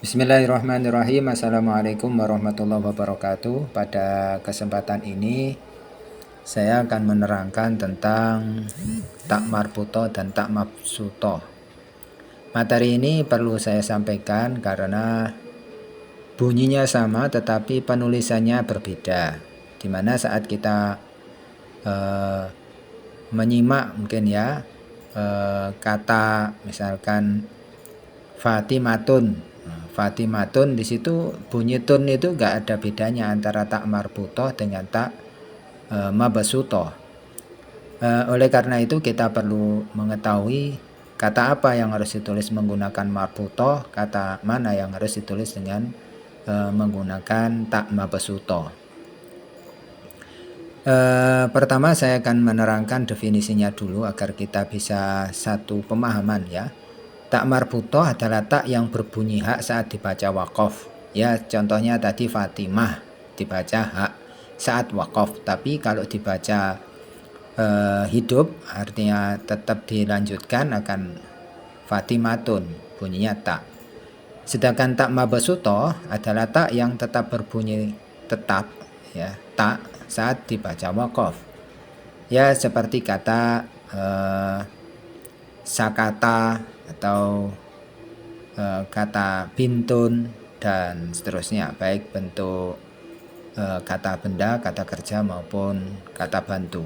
Bismillahirrahmanirrahim. Assalamualaikum warahmatullahi wabarakatuh. Pada kesempatan ini saya akan menerangkan tentang tak marbuto dan tak mabsuto. Materi ini perlu saya sampaikan karena bunyinya sama tetapi penulisannya berbeda. Dimana saat kita menyimak mungkin ya kata misalkan Fatimatun. Fatimatun di situ bunyi tun itu enggak ada bedanya antara tak marbutoh dengan tak mabsutoh. Oleh karena itu kita perlu mengetahui kata apa yang harus ditulis menggunakan marbutoh, kata mana yang harus ditulis dengan menggunakan tak mabsutoh. Pertama saya akan menerangkan definisinya dulu agar kita bisa satu pemahaman ya. Tak marbutoh adalah tak yang berbunyi hak saat dibaca waqaf. Ya, contohnya tadi Fatimah dibaca hak saat waqaf. Tapi kalau dibaca hidup artinya tetap dilanjutkan akan Fatimatun, bunyinya tak. Sedangkan tak mabsutoh adalah tak yang tetap berbunyi tetap ya, tak saat dibaca waqaf. Ya, seperti kata sakata atau kata bintun dan seterusnya, baik bentuk kata benda, kata kerja maupun kata bantu.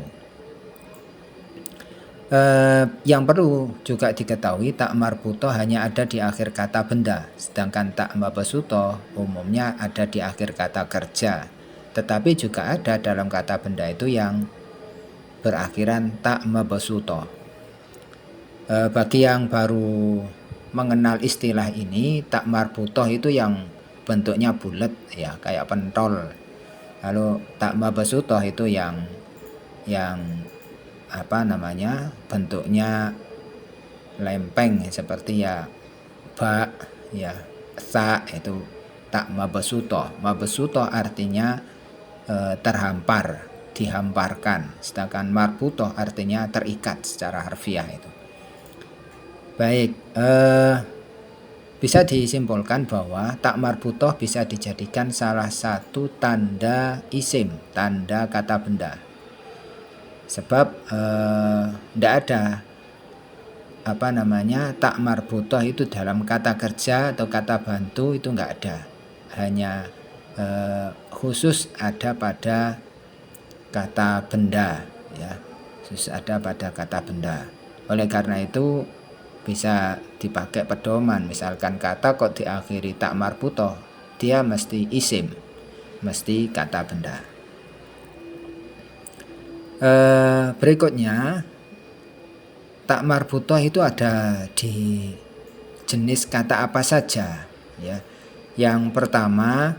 Yang perlu juga diketahui tak marbutoh hanya ada di akhir kata benda, sedangkan tak mabsutoh umumnya ada di akhir kata kerja. Tetapi juga ada dalam kata benda itu yang berakhiran tak mabsutoh. Bagi yang baru mengenal istilah ini, tak marbutoh itu yang bentuknya bulat ya, kayak pentol. Lalu tak mabsutoh itu yang bentuknya lempeng seperti ya ba ya sa, itu tak mabsutoh. Mabsutoh artinya terhampar, dihamparkan, sedangkan marbutoh artinya terikat secara harfiah itu. Baik, bisa disimpulkan bahwa tak marbutoh bisa dijadikan salah satu tanda isim, tanda kata benda. Sebab tidak ada tak marbutoh itu dalam kata kerja atau kata bantu, itu enggak ada. Hanya khusus ada pada kata benda ya, khusus ada pada kata benda. Oleh karena itu bisa dipakai pedoman, misalkan kata kok diakhiri tak marbutoh, dia mesti isim, mesti kata benda. Berikutnya tak marbutoh itu ada di jenis kata apa saja ya. Yang pertama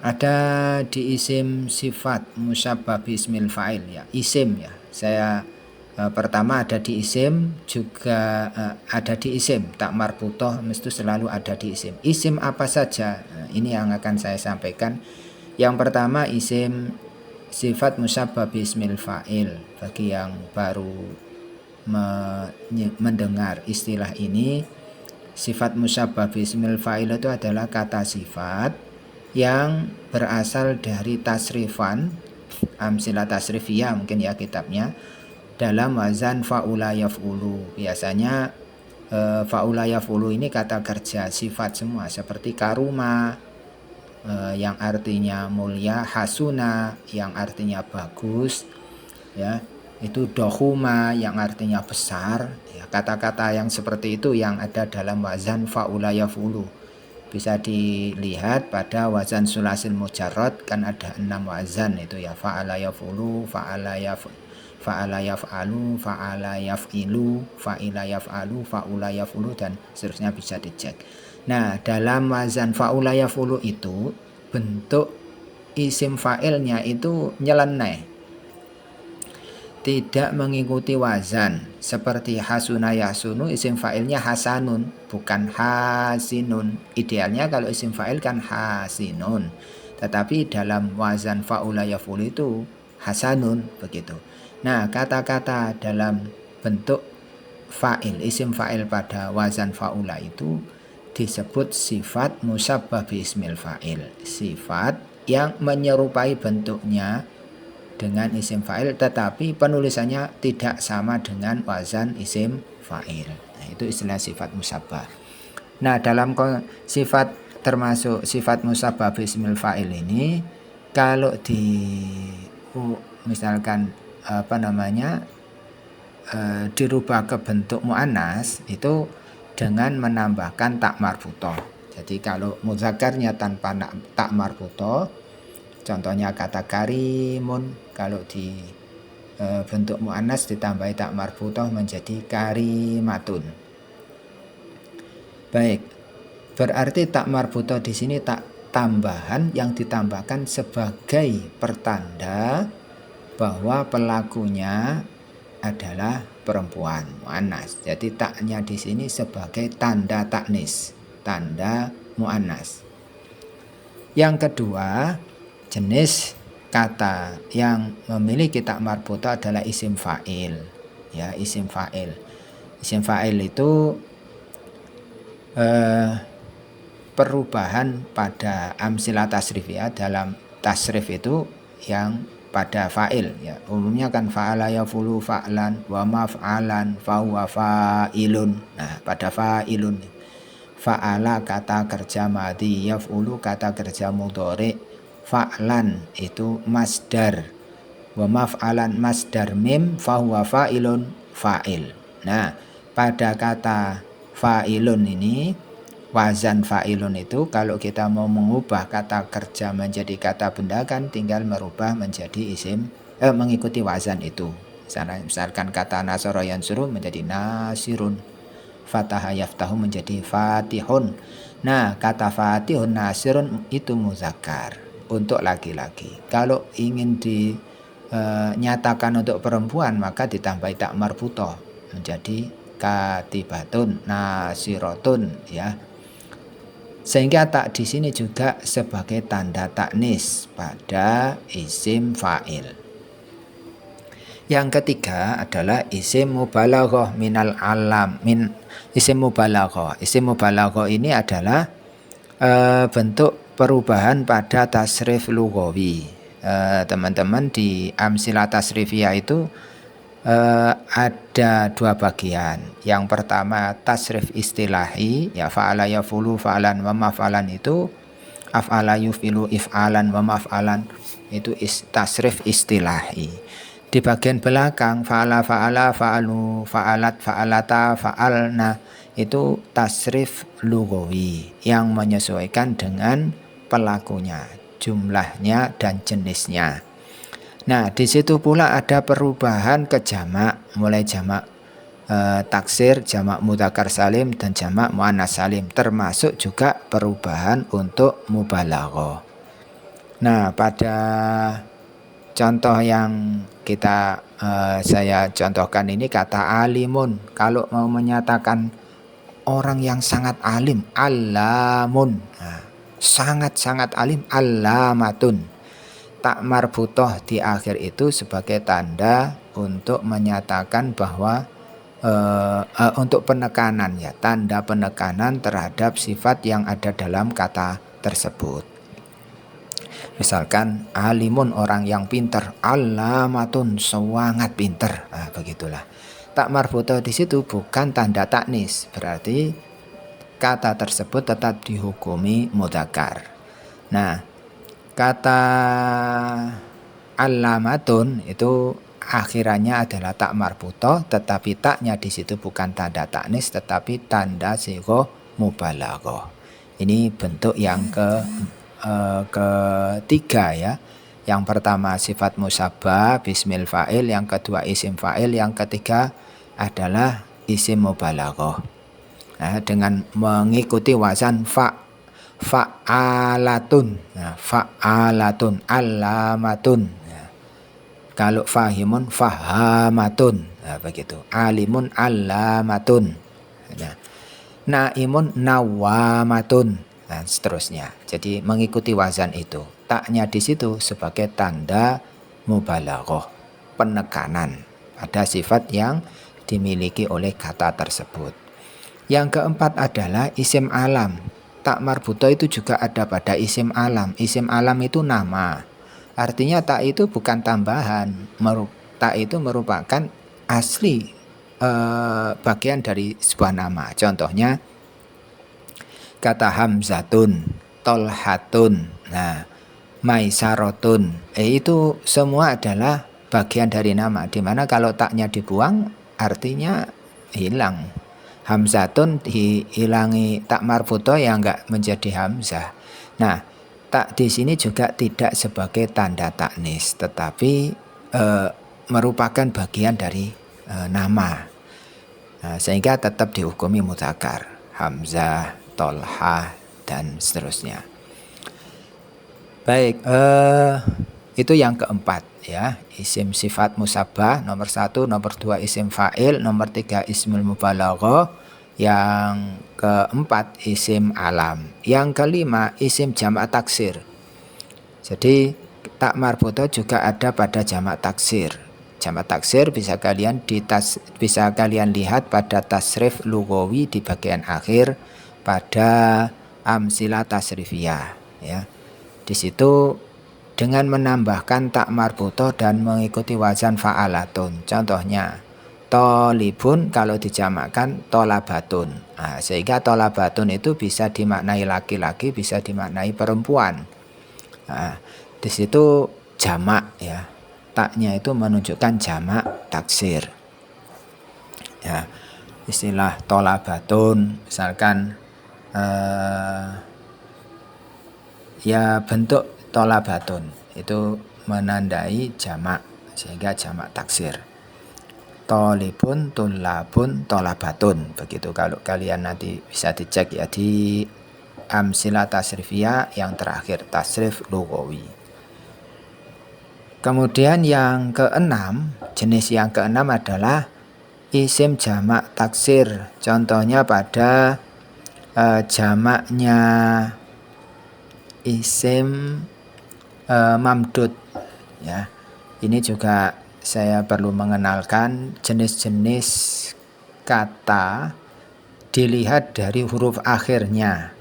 ada di isim sifat musyabbah bi ismil fa'il ya, isim ya. Saya pertama ada di isim, juga ada di isim. Tak marbutoh mesti selalu ada di isim. Isim apa saja? Ini yang akan saya sampaikan. Yang pertama isim sifat musyabbah bi ismil fa'il. Bagi yang baru mendengar istilah ini, sifat musyabbah bi ismil fa'il itu adalah kata sifat yang berasal dari tasrifan, amsilah tasrifiyah mungkin ya kitabnya, dalam wazan fa'ula yaf'ulu. Biasanya fa'ula yaf'ulu ini kata kerja sifat semua, seperti karuma yang artinya mulia, hasuna yang artinya bagus ya, itu dohuma yang artinya besar ya. Kata-kata yang seperti itu yang ada dalam wazan fa'ula yaf'ulu. Bisa dilihat pada wazan sulasil mujarrad, kan ada 6 wazan itu ya, fa'ala yaf'ulu, fa'ala yaf'alu, fa'ala yaf'ilu, fa'ila yaf'alu, fa'ula yaf'ulu, dan seterusnya bisa dicek. Nah, dalam wazan fa'ula yaf'ulu itu bentuk isim fa'ilnya itu nyeleneh, tidak mengikuti wazan. Seperti hasuna yasunu, isim fa'ilnya hasanun, bukan hasinun. Idealnya kalau isim fa'il kan hasinun, tetapi dalam wazan fa'ula yaf'ulu itu hasanun, begitu. Nah, kata-kata dalam bentuk fa'il, isim fa'il pada wazan fa'ula itu disebut sifat musabbah bi ismil fa'il. Sifat yang menyerupai bentuknya dengan isim fa'il tetapi penulisannya tidak sama dengan wazan isim fa'il. Nah, itu istilah sifat musabbah. Nah, dalam sifat termasuk sifat musabbah bi ismil fa'il ini, kalau misalkan dirubah ke bentuk muannas itu dengan menambahkan tak marbutoh. Jadi kalau mudzakarnya tanpa tak marbutoh, contohnya kata karimun, kalau di bentuk muannas ditambahi tak marbutoh menjadi karimatun. Baik, berarti tak marbutoh di sini tak tambahan yang ditambahkan sebagai pertanda bahwa pelakunya adalah perempuan muannas. Jadi taknya di sini sebagai tanda taknis, tanda muannas. Yang kedua, jenis kata yang memiliki tak marbutoh adalah isim fa'il. Ya, isim fa'il. Isim fa'il itu perubahan pada amsilah tasrifiyah. Dalam tasrif itu yang pada fa'il, ya umumnya kan fa'ala yafulu fa'lan wa maf'alan fahuwa fa'ilun. Nah, pada fa'ilun, fa'ala kata kerja madhi, yafulu kata kerja mudhari, fa'lan itu masdar, wa maf'alan masdar mim, fahuwa fa'ilun fa'il. Nah, pada kata fa'ilun ini, wazan fa'ilun itu kalau kita mau mengubah kata kerja menjadi kata benda kan tinggal merubah menjadi isim, mengikuti wazan itu. Misalkan kata nasara yansuru menjadi nasirun, fataha yaftahu menjadi fatihun. Nah, kata fatihun nasirun itu muzakkar untuk laki-laki. Kalau ingin dinyatakan untuk perempuan maka ditambahi tak marbutoh menjadi katibatun nasirotun, ya. Sehingga tak di sini juga sebagai tanda taknis pada isim fa'il. Yang ketiga adalah isim mubalaghah minal alam, isim mubalaghah. Isim mubalaghah ini adalah bentuk perubahan pada tasrif lughawi. Teman-teman di amsilah tasrifiyah itu ada dua bagian. Yang pertama tasrif istilahi, ya fa'ala yafulu fa'alan wa maf'alan itu, af'ala yufilu if'alan wa maf'alan itu tasrif istilahi. Di bagian belakang fa'ala fa'ala fa'alu fa'alat fa'alata fa'alna itu tasrif lughawi yang menyesuaikan dengan pelakunya, jumlahnya dan jenisnya. Nah, di situ pula ada perubahan ke jamak, mulai jamak taksir, jamak mudzakkar salim dan jamak muannas salim, termasuk juga perubahan untuk mubalaghah. Nah, pada contoh yang saya contohkan ini kata alimun, kalau mau menyatakan orang yang sangat alim, allamun, nah, sangat-sangat alim, allamatun. Tak marbutoh di akhir itu sebagai tanda untuk menyatakan bahwa untuk penekanan, ya, tanda penekanan terhadap sifat yang ada dalam kata tersebut. Misalkan alimun orang yang pintar, allamatun sangat pintar. Nah, begitulah. Tak marbutoh di situ bukan tanda taknis, berarti kata tersebut tetap dihukumi mudzakkar. Nah, kata allamatun itu akhirannya adalah tak marbutoh, tetapi taknya di situ bukan tanda taknis tetapi tanda sighoh mubalaghah. Ini bentuk yang ketiga, ya. Yang pertama sifat musabbah bismil fa'il, yang kedua isim fa'il, yang ketiga adalah isim mubalaghah. Nah, dengan mengikuti wazan fa'alatun, nah, fa'alatun, allamatun, nah, kalau fahimun fahamatun, nah, begitu, alimun allamatun, nah, naimun nawamatun, dan seterusnya. Jadi mengikuti wazan itu, taknya di situ sebagai tanda mubalaghah, penekanan pada sifat yang dimiliki oleh kata tersebut. Yang keempat adalah isim alam. Tak marbuto itu juga ada pada isim alam. Isim alam itu nama. Artinya tak itu bukan tambahan. Tak itu merupakan asli bagian dari sebuah nama. Contohnya kata Hamzatun, Tolhatun, nah Maisarotun, itu semua adalah bagian dari nama. Dimana kalau taknya dibuang artinya hilang. Hamzatun dihilangi tak marbuto ya enggak menjadi hamzah. Nah, tak di sini juga tidak sebagai tanda taknis, tetapi merupakan bagian dari nama. Nah, sehingga tetap dihukumi mudzakkar, hamzah, tolhah, dan seterusnya. Baik, itu yang keempat ya, isim sifat musabbah nomor 1, nomor 2 isim fa'il, nomor 3 ismul mubalaghah, yang keempat isim alam, yang kelima isim jamak taksir. Jadi tak marbuto juga ada pada jamak taksir. Jamak taksir bisa kalian lihat pada tasrif lugawi di bagian akhir pada amsilah tasrifiyah ya. Di situ dengan menambahkan tak marbuto dan mengikuti wazan fa'alatun. Contohnya tolibun kalau dijamakkan tolabatun. Nah, sehingga tolabatun itu bisa dimaknai laki-laki, bisa dimaknai perempuan. Nah, di situ jamak ya. Taknya itu menunjukkan jamak taksir. Ya, istilah tolabatun misalkan ya bentuk tolabatun itu menandai jamak sehingga jamak taksir. Tolibun, tulabun, tolabatun, begitu. Kalau kalian nanti bisa dicek ya di amsilah tasrifiyah yang terakhir, tasrif lugawi. Kemudian yang keenam, jenis yang keenam adalah isim jamak taksir. Contohnya pada jamaknya isim mamdud ya. Ini juga saya perlu mengenalkan jenis-jenis kata dilihat dari huruf akhirnya.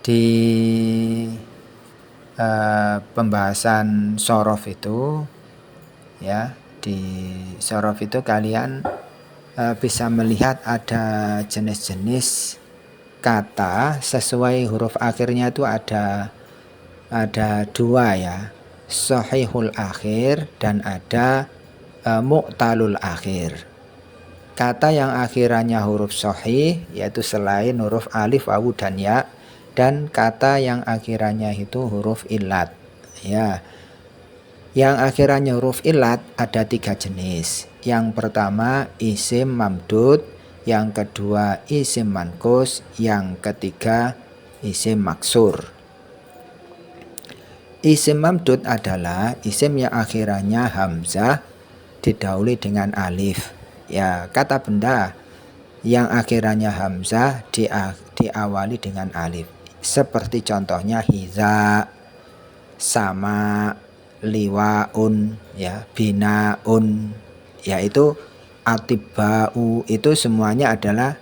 Di pembahasan sorof itu ya, di sorof itu kalian bisa melihat ada jenis-jenis kata sesuai huruf akhirnya itu ada dua ya, sahihul akhir dan ada mu'talul akhir. Kata yang akhirannya huruf sahih yaitu selain huruf alif, wawu, dan ya, dan kata yang akhirannya itu huruf illat ya. Yang akhirannya huruf illat ada 3 jenis. Yang pertama isim mamdud, yang kedua isim manqus, yang ketiga isim maksur. Isim mamdud adalah isim yang akhirannya hamzah didahului dengan alif ya. Kata benda yang akhirannya hamzah diawali dengan alif, seperti contohnya hiza, sama, liwaun ya, binaun, yaitu atibau, itu semuanya adalah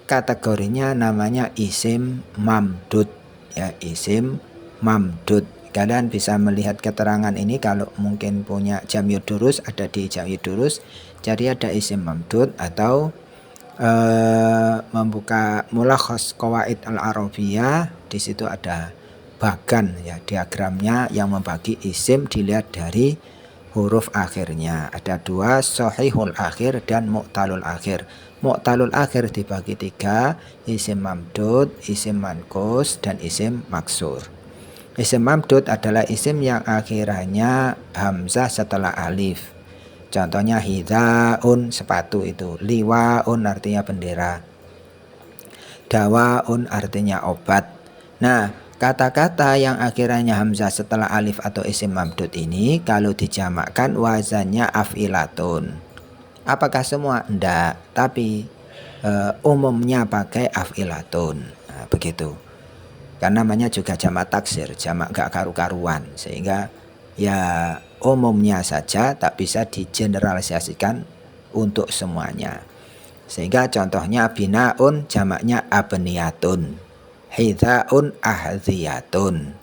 kategorinya namanya isim mamdud ya, isim mamdud. Kalian bisa melihat keterangan ini kalau mungkin punya Jam'iyud Durus, ada di Jam'iyud Durus. Jadi ada isim mamdud atau membuka Mulakhas Qawaid Al-Arabiyah, di situ ada bagan ya, diagramnya yang membagi isim dilihat dari huruf akhirnya. Ada 2, sahihul akhir dan mu'talul akhir. Mu'talul akhir dibagi 3, isim mamdud, isim manqus, dan isim maksur. Isim mamdud adalah isim yang akhirannya hamzah setelah alif. Contohnya hidaun, sepatu itu. Liwaun artinya bendera. Dawaun artinya obat. Nah, kata-kata yang akhirannya hamzah setelah alif atau isim mamdud ini kalau dijamakkan wazannya af'ilatun. Apakah semua? Enggak, tapi umumnya pakai af'ilatun. Nah, begitu. Karena namanya juga jamak taksir, jamak gak karu-karuan, sehingga ya umumnya saja tak bisa digeneralisasikan untuk semuanya. Sehingga contohnya binaun jamaknya abniyatun, hidzaun ahdziyatun,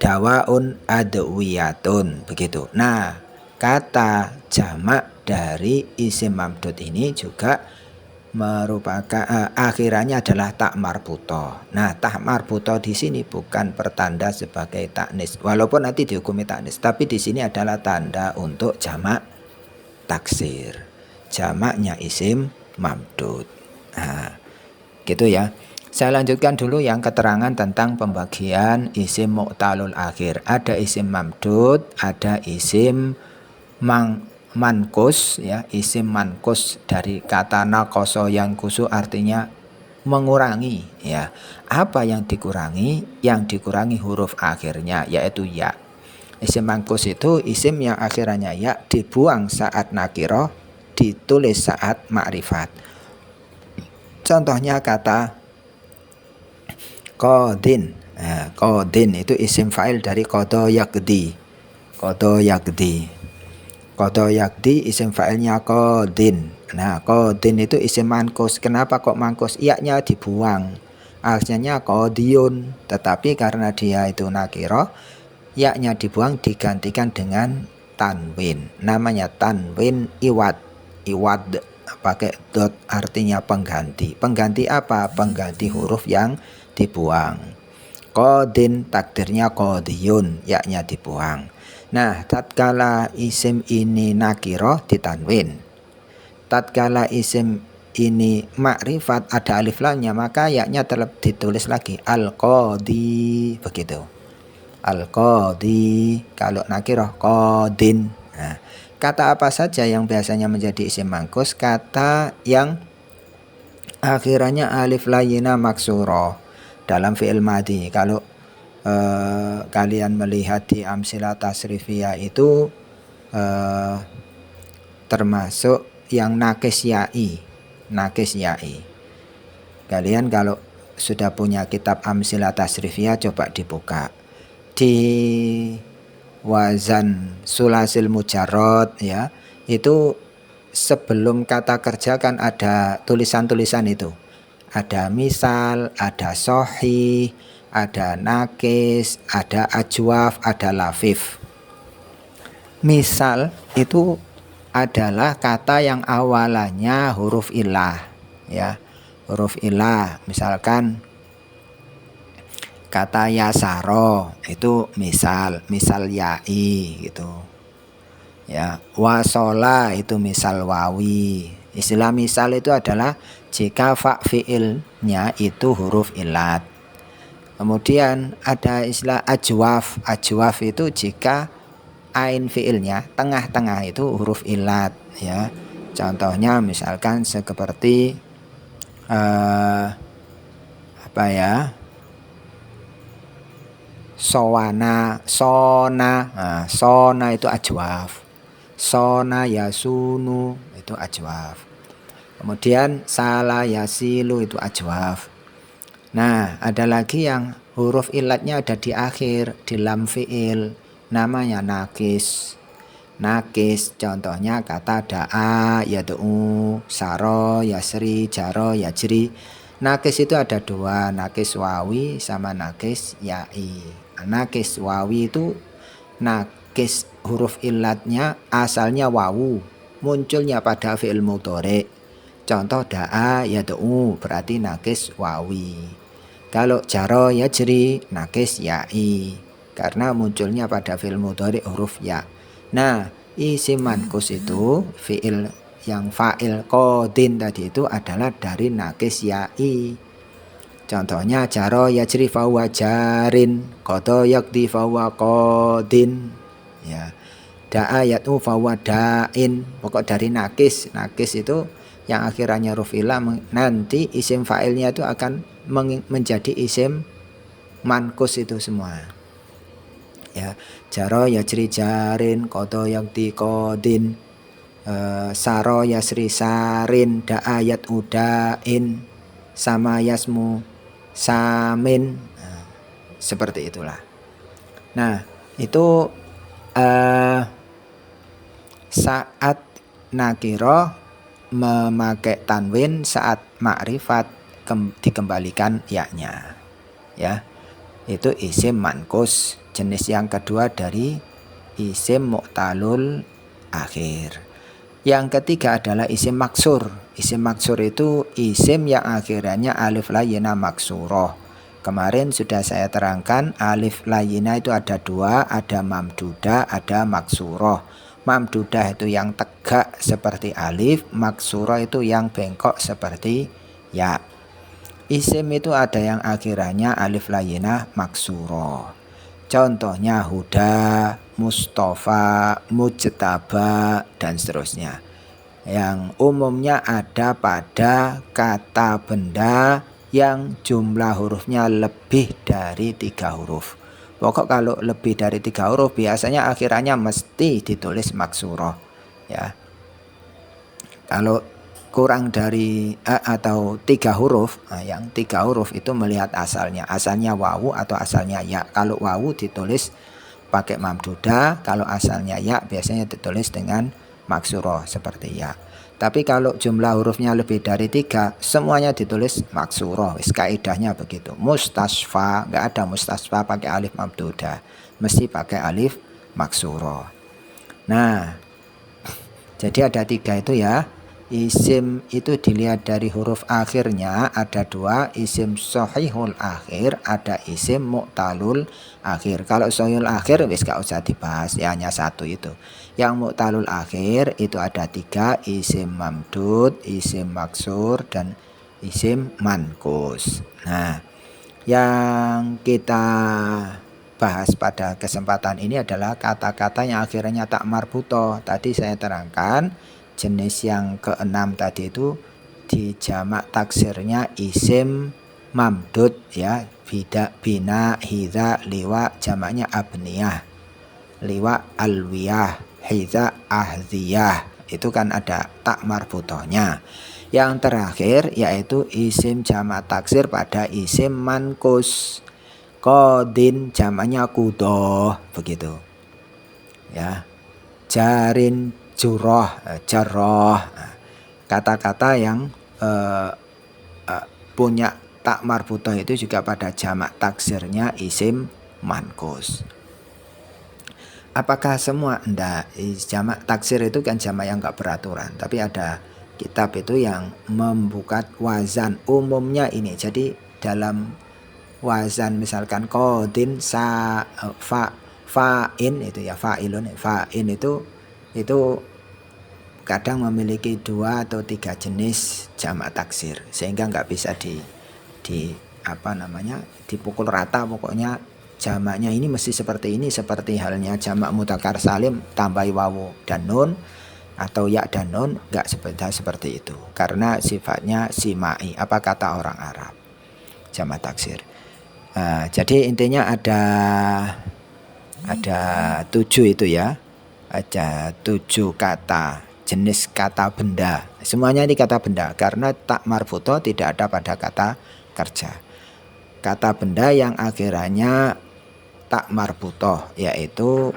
dawaun adwiyatun, begitu. Nah, kata jamak dari isim mamdud ini juga merupakan akhirannya adalah tak marbutoh. Nah, tak marbutoh di sini bukan pertanda sebagai taknis, walaupun nanti dihukumi taknis, tapi di sini adalah tanda untuk jamak taksir, jamaknya isim mamdud. Nah, gitu ya. Saya lanjutkan dulu yang keterangan tentang pembagian isim mu'talul akhir. Ada isim mamdud, ada isim mankus, ya, isim mankus dari kata nakoso yang kusu artinya mengurangi, ya. Apa yang dikurangi? Yang dikurangi huruf akhirnya, yaitu ya. Isim mankus itu isim yang akhirannya ya, dibuang saat nakiroh, ditulis saat ma'rifat. Contohnya kata qadin. Nah, qadin itu isim fa'il dari qada yaqdi. Qada yaqdi. Qada yaqdi isim fa'ilnya qadin. Nah, qadin itu isim mankus. Kenapa kok mankus? Iya-nya dibuang. Aslinya qadiyun, tetapi karena dia itu nakirah, ya-nya dibuang digantikan dengan tanwin. Namanya tanwin iwad. Iwad pakai dot artinya pengganti. Pengganti apa? Pengganti huruf yang dibuang. Qadin takdirnya qadiyun, ya-nya dibuang. Nah, tatkala isim ini nakirah ditanwin. Tatkala isim ini makrifat ada alif lamnya, maka ya-nya ditulis lagi al-qadi, begitu. Al-qadi, kalau nakirah qadin. Nah, kata apa saja yang biasanya menjadi isim mangkus? Kata yang akhirannya alif layyina maksuro dalam fi'il madhi. Kalau kalian melihat di amsilah tasrifiyah itu termasuk yang nakis ya'i. Nakis ya'i. Kalian kalau sudah punya kitab amsilah tasrifiyah, coba dibuka. Di wazan sulasil mujarrad, ya, itu sebelum kata kerja kan ada tulisan-tulisan itu. Ada misal, ada sohih, ada nakis, ada ajwaf, ada lafif. Misal itu adalah kata yang awalannya huruf ilah, ya. Huruf ilah, misalkan kata yasaro itu misal ya'i gitu. Ya, wasola itu misal wawi. Istilah misal itu adalah jika fa fi'ilnya itu huruf ilat. Kemudian ada istilah ajwaf. Ajwaf itu jika ain fi'ilnya tengah-tengah itu huruf ilat, ya. Contohnya misalkan seperti apa ya? Sowana, sona. Nah, sona itu ajwaf. Sona yasunu itu ajwaf. Kemudian salah yasilu itu ajwaf. Nah, ada lagi yang huruf ilatnya ada di akhir, di lam fi'il, namanya nakis. Nakis contohnya kata da'a, yad'u, saro, yasri, jaro, yajri. Nakis itu ada dua, nakis wawi sama nakis ya'i. Nakis wawi itu nakis huruf ilatnya asalnya wawu, munculnya pada fi'il mudhari. Contoh da'a yad'u berarti nakis wawi. Kalau jaro yajri nakis ya'i, karena munculnya pada fi'il mudhari huruf ya. Nah, isim mankus itu fi'il yang fa'il qadin tadi itu adalah dari nakis ya'i. Contohnya jaro yajri fahuwa jarin, qada yaqdi fahuwa qadin, ya. Da'a yad'u fahuwa da'in. Pokok dari nakis. Nakis itu yang akhirannya huruf ilah, nanti isim fa'ilnya itu akan menjadi isim mankus itu semua. Ya, jaro yajri jarin, qada yaqdi qadin, saro yasri sarin, da'a yad'u da'in, sama yasmu samin. Nah, seperti itulah. Nah, itu saat nakiro memakai tanwin saat makrifat dikembalikan yaknya. Ya, itu isim mankus, jenis yang kedua dari isim mu'talul akhir. Yang ketiga adalah isim maksur. Isim maksur itu isim yang akhirnya alif layyinah maksuroh. Kemarin sudah saya terangkan alif layyinah itu ada dua, ada mamdudah, ada maksuroh. Mamdudah itu yang tegak seperti alif, maksuroh itu yang bengkok seperti ya. Isim itu ada yang akhirannya alif layyinah maksuroh. Contohnya Huda, Mustafa, Mujtaba, dan seterusnya. Yang umumnya ada pada kata benda yang jumlah hurufnya lebih dari 3 huruf. Pokok kalau lebih dari 3 huruf biasanya akhirannya mesti ditulis maksuroh. Ya. Kalau kurang dari atau 3 huruf, yang 3 huruf itu melihat asalnya wawu atau asalnya ya. Kalau wawu ditulis pakai mamdudah, kalau asalnya ya biasanya ditulis dengan maksuroh seperti ya. Tapi kalau jumlah hurufnya lebih dari 3, semuanya ditulis maksuroh. Kaidahnya begitu. Mustasfa, nggak ada mustasfa pakai alif mamdudah, mesti pakai alif maksuroh. Nah, jadi ada 3 itu ya. Isim itu dilihat dari huruf akhirnya ada 2, isim sahihul akhir, ada isim mu'talul akhir. Kalau sahihul akhir wis gak usah dibahas, ya hanya 1 itu. Yang mu'talul akhir itu ada 3, isim mamdud, isim maksur, dan isim mankus. Nah, yang kita bahas pada kesempatan ini adalah kata-kata yang akhirnya tak marbutoh. Tadi saya terangkan jenis yang keenam tadi itu di jamak taksirnya isim mamdud ya, bina, hidha, liwa, jamaknya abniyah, liwa alwiyah, hidha ahziyah, itu kan ada tak marbutohnya. Yang terakhir yaitu isim jamak taksir pada isim mankus, kodin jamaknya kudoh, begitu ya, jarin juroh, jaroh, kata-kata yang punya tak marbutoh itu juga pada jamak taksirnya isim mankus. Apakah semua? Enggak. Jamak taksir itu kan jamak yang enggak beraturan, tapi ada kitab itu yang membuka wazan umumnya ini. Jadi dalam wazan misalkan kodin fa'in itu ya, fa'ilun, fa'in itu kadang memiliki 2 atau 3 jenis jamak taksir, sehingga nggak bisa dipukul rata. Pokoknya jamaknya ini mesti seperti ini, seperti halnya jamak mudzakkar salim tambahi wawu dan nun atau ya dan nun, nggak seperti itu karena sifatnya simai, apa kata orang Arab jamak taksir. Jadi intinya ada 7 itu ya, ada 7 kata jenis kata benda. Semuanya ini kata benda karena tak marbutoh tidak ada pada kata kerja. Kata benda yang akhirannya tak marbutoh yaitu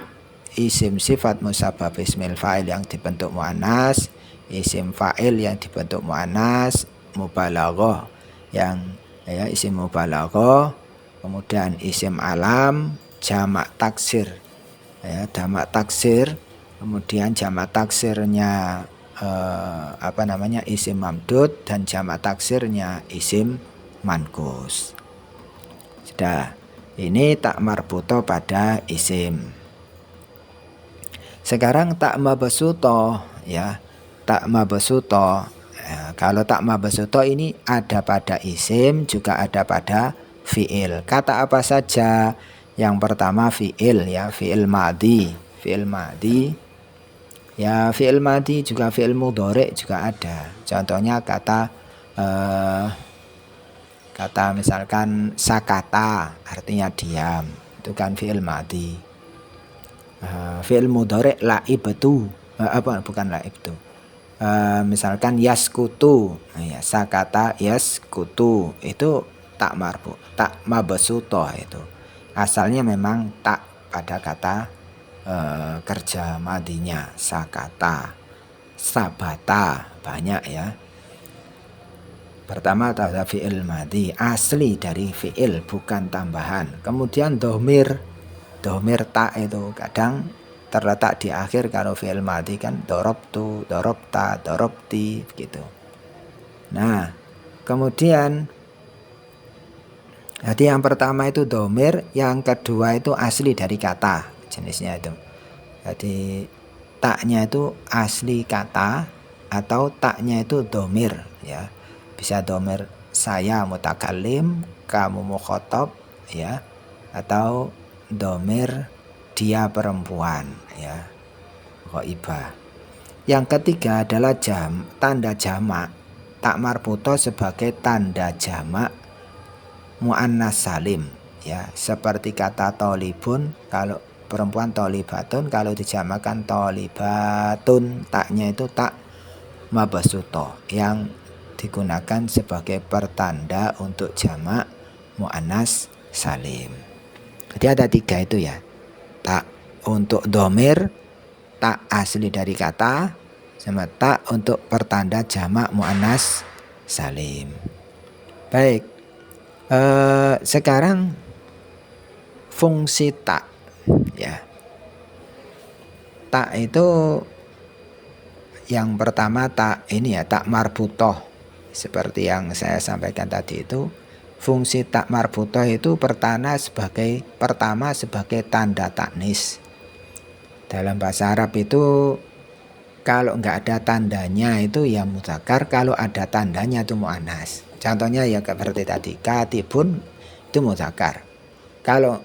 isim sifat musabbab ismil fa'il yang dibentuk muannas, isim fa'il yang dibentuk muannas, mubalaghah yang ya isim mubalaghah, kemudian isim alam, jamak taksir ya, jamak taksir, kemudian jamak taksirnya isim mamdud, dan jamak taksirnya isim mankus. Sudah, ini tak marbutoh pada isim. Sekarang tak mabsutoh ya, tak mabsutoh. Kalau tak mabsutoh ini ada pada isim juga ada pada fiil. Kata apa saja? Yang pertama fiil ya, fiil madhi, fiil madhi. Ya, fi'il madhi juga fi'il mudhari juga ada. Contohnya kata misalkan sakata artinya diam, itu kan fi'il madhi. Fi'il mudhari laibtu, bukan laibtu. Misalkan yaskutu, ya, sakata yaskutu itu tak marbu, tak mabsutoh itu. Asalnya memang tak pada kata kerja madinya sakata. sabata, banyak ya. Pertama tanda fi'il madhi, asli dari fi'il, bukan tambahan. Kemudian domir ta itu kadang terletak di akhir kalau fi'il madhi kan dorobtu, dorobta, dorobti gitu. Nah, kemudian jadi yang pertama itu domir, yang kedua itu asli dari kata jenisnya itu. Jadi taknya itu asli kata atau taknya itu domir ya. Bisa domir saya mutakallim, kamu mukhatab ya, atau domir dia perempuan ya, ghaibah. Yang ketiga adalah tanda jamak, tak marbuto sebagai tanda jamak muannas salim ya, seperti kata tolibun, kalau perempuan tolibatun, kalau dijamakan tolibatun, taknya itu tak mabasuto yang digunakan sebagai pertanda untuk jamak muannas salim. Jadi ada 3 itu ya, tak untuk domir, tak asli dari kata, sama tak untuk pertanda jamak muannas salim. Baik, sekarang fungsi tak ya. Tak itu yang pertama tak ini ya, tak marbutoh. Seperti yang saya sampaikan tadi itu, fungsi tak marbutoh itu pertama sebagai tanda taknis. Dalam bahasa Arab itu kalau nggak ada tandanya itu ya mudzakkar, kalau ada tandanya itu muannas. Contohnya ya seperti tadi, katibun itu mudzakkar. Kalau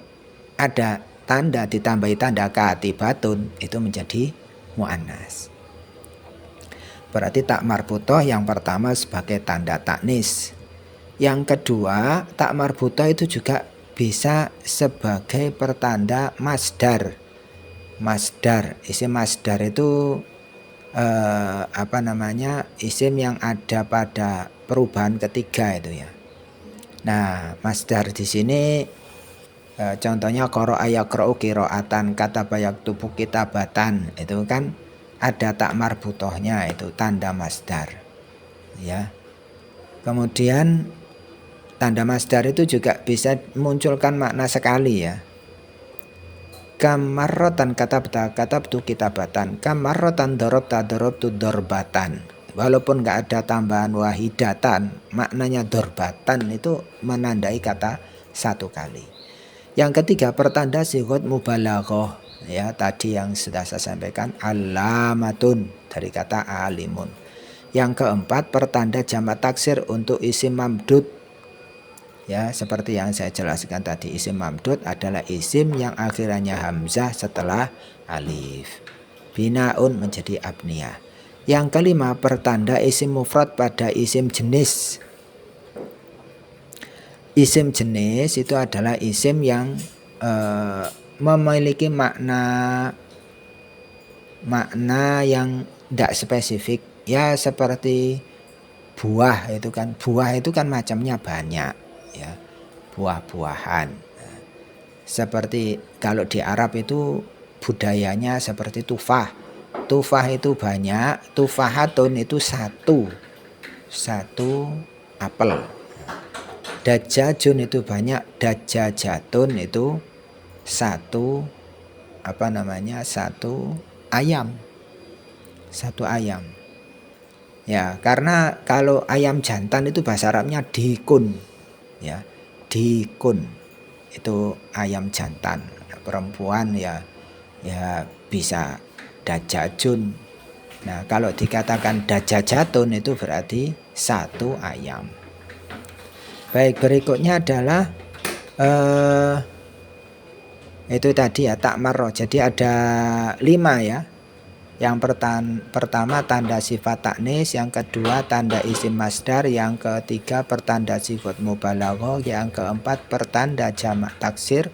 ada tanda ditambahi tanda katibatun itu menjadi muannas. Berarti tak marbutoh yang pertama sebagai tanda taknis. Yang kedua, tak marbutoh itu juga bisa sebagai pertanda masdar. Masdar, isim masdar itu isim yang ada pada perubahan ketiga itu ya. Nah, masdar di sini contohnya qara'a yaqra'u qira'atan, kataba yaktubu kitabatan, itu kan ada tak marbutohnya, itu tanda masdar ya. Kemudian tanda masdar itu juga bisa munculkan makna sekali ya. Kamarrotan katabtu kitabatan, kamarrotan dorobtu dorbatan. Walaupun nggak ada tambahan wahidatan, maknanya dorbatan itu menandai kata satu kali. Yang ketiga pertanda sighot mubalaghah ya, tadi yang sudah saya sampaikan, alamatun dari kata alimun. Yang keempat pertanda jamak taksir untuk isim mamdud ya, seperti yang saya jelaskan tadi, isim mamdud adalah isim yang akhirannya hamzah setelah alif, binaun menjadi abniyah. Yang kelima pertanda isim mufrad pada isim jenis. Isim jenis itu adalah isim yang memiliki makna yang tidak spesifik ya, seperti buah itu kan macamnya banyak ya, buah-buahan. Seperti kalau di Arab itu budayanya seperti tufah itu banyak, tufahatun itu satu apel. Dajajun itu banyak, dajajatun itu satu ayam ya. Karena kalau ayam jantan itu bahasa Arabnya dikun ya, dikun itu ayam jantan. Perempuan ya bisa dajajun. Nah, kalau dikatakan dajajatun itu berarti satu ayam. Baik, berikutnya adalah itu tadi ya, tak marroh. Jadi ada 5 ya. Yang pertama tanda sifat taknis, yang kedua tanda isim masdar, yang ketiga pertanda sifat mubalaghah, yang keempat pertanda jamak taksir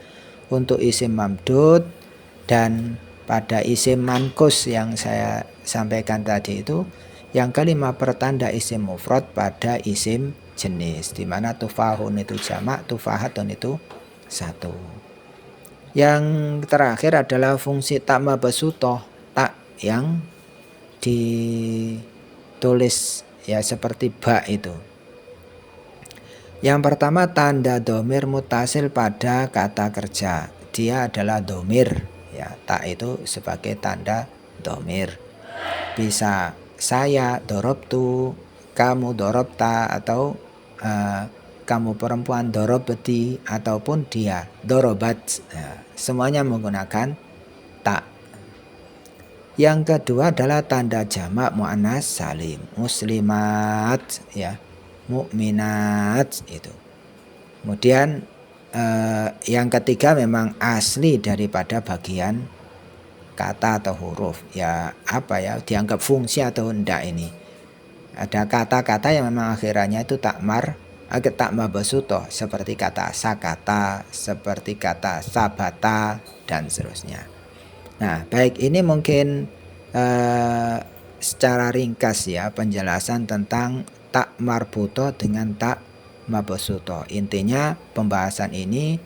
untuk isim mamdud, dan pada isim mankus yang saya sampaikan tadi itu yang kelima pertanda isim mufrad pada isim jenis, di mana tufahun itu jamak, tufahatun itu satu. Yang terakhir adalah fungsi tak mabsutoh, tak yang ditulis ya seperti ba itu. Yang pertama tanda domir mutasil pada kata kerja. Dia adalah domir ya, tak itu sebagai tanda domir. Bisa saya dorobtu, kamu dorobta, atau kamu perempuan dorobeti, ataupun dia dorobat. Nah, semuanya menggunakan tak. Yang kedua adalah tanda jamak muannas salim. Muslimat ya, mukminat itu. Kemudian yang ketiga memang asli daripada bagian kata atau huruf ya, apa ya, dianggap fungsi atau enggak ini. Ada kata-kata yang memang akhirannya itu takmar agak tak mabasuto, seperti kata sakata, seperti kata sabata, dan seterusnya. Nah, baik, ini mungkin secara ringkas ya penjelasan tentang tak marbuto dengan tak mabasuto. Intinya pembahasan ini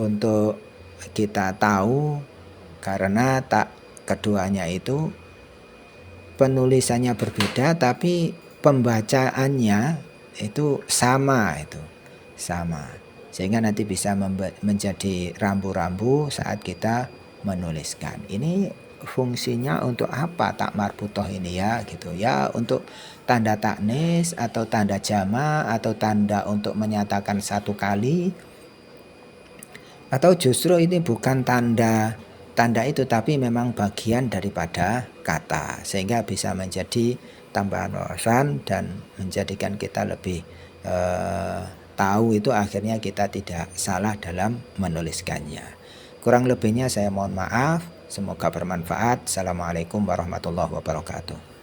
untuk kita tahu karena tak keduanya itu penulisannya berbeda tapi pembacaannya itu sama, sehingga nanti bisa menjadi rambu-rambu saat kita menuliskan. Ini fungsinya untuk apa tak marbutoh ini ya gitu ya, untuk tanda taknis atau tanda jama atau tanda untuk menyatakan satu kali, atau justru ini bukan tanda itu tapi memang bagian daripada kata, sehingga bisa menjadi tambahan wawasan dan menjadikan kita lebih tahu itu akhirnya kita tidak salah dalam menuliskannya. Kurang lebihnya saya mohon maaf, semoga bermanfaat. Assalamualaikum warahmatullahi wabarakatuh.